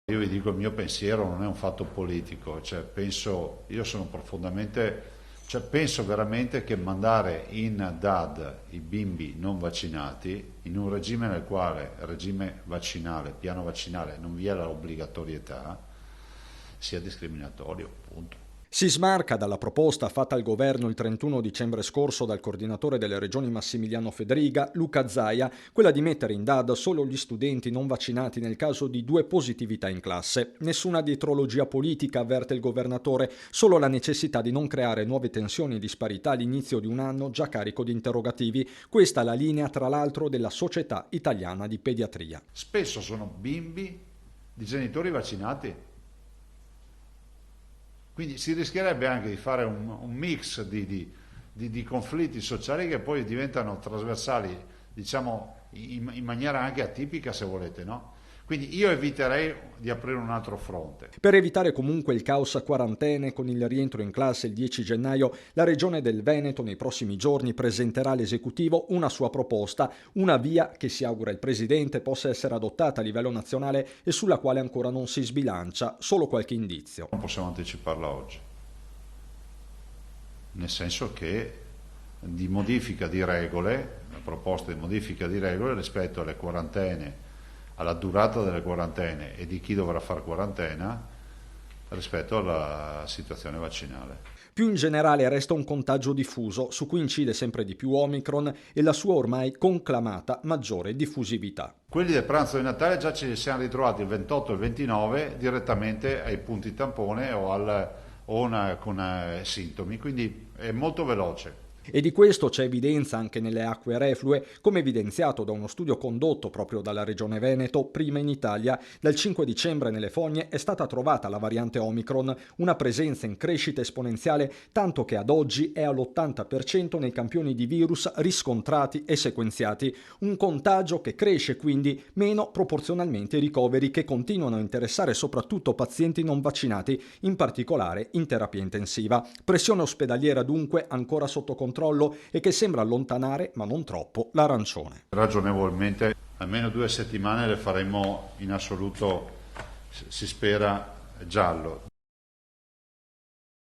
Io vi dico il mio pensiero, non è un fatto politico, cioè io sono profondamente, cioè penso veramente che mandare in DAD i bimbi non vaccinati in un regime nel quale, regime vaccinale, piano vaccinale, non vi è l'obbligatorietà, sia discriminatorio, punto. Si smarca dalla proposta fatta al governo il 31 dicembre scorso dal coordinatore delle regioni Massimiliano Fedriga, Luca Zaia, quella di mettere in DAD solo gli studenti non vaccinati nel caso di 2 positività in classe. Nessuna dietrologia politica, avverte il governatore, solo la necessità di non creare nuove tensioni e disparità all'inizio di un anno già carico di interrogativi. Questa è la linea, tra l'altro, della Società Italiana di Pediatria. Spesso sono bimbi di genitori vaccinati. Quindi si rischierebbe anche di fare un mix di conflitti sociali che poi diventano trasversali, diciamo, in maniera anche atipica, se volete, no? Quindi io eviterei di aprire un altro fronte. Per evitare comunque il caos a quarantene con il rientro in classe il 10 gennaio, la Regione del Veneto nei prossimi giorni presenterà all'esecutivo una sua proposta, una via che si augura il Presidente possa essere adottata a livello nazionale e sulla quale ancora non si sbilancia, solo qualche indizio. Non possiamo anticiparla oggi, nel senso che di modifica di regole, la proposta di modifica di regole rispetto alle quarantene, alla durata delle quarantene e di chi dovrà fare quarantena rispetto alla situazione vaccinale. Più in generale resta un contagio diffuso su cui incide sempre di più Omicron e la sua ormai conclamata maggiore diffusività. Quelli del pranzo di Natale già ci siamo ritrovati il 28 e il 29 direttamente ai punti tampone con sintomi, quindi è molto veloce. E di questo c'è evidenza anche nelle acque reflue, come evidenziato da uno studio condotto proprio dalla Regione Veneto, prima in Italia. Dal 5 dicembre nelle fogne è stata trovata la variante Omicron, una presenza in crescita esponenziale, tanto che ad oggi è all'80% nei campioni di virus riscontrati e sequenziati. Un contagio che cresce quindi meno proporzionalmente ai ricoveri, che continuano a interessare soprattutto pazienti non vaccinati, in particolare in terapia intensiva. Pressione ospedaliera dunque ancora sotto controllo e che sembra allontanare, ma non troppo, l'arancione. Ragionevolmente almeno 2 settimane le faremo in assoluto, si spera, giallo.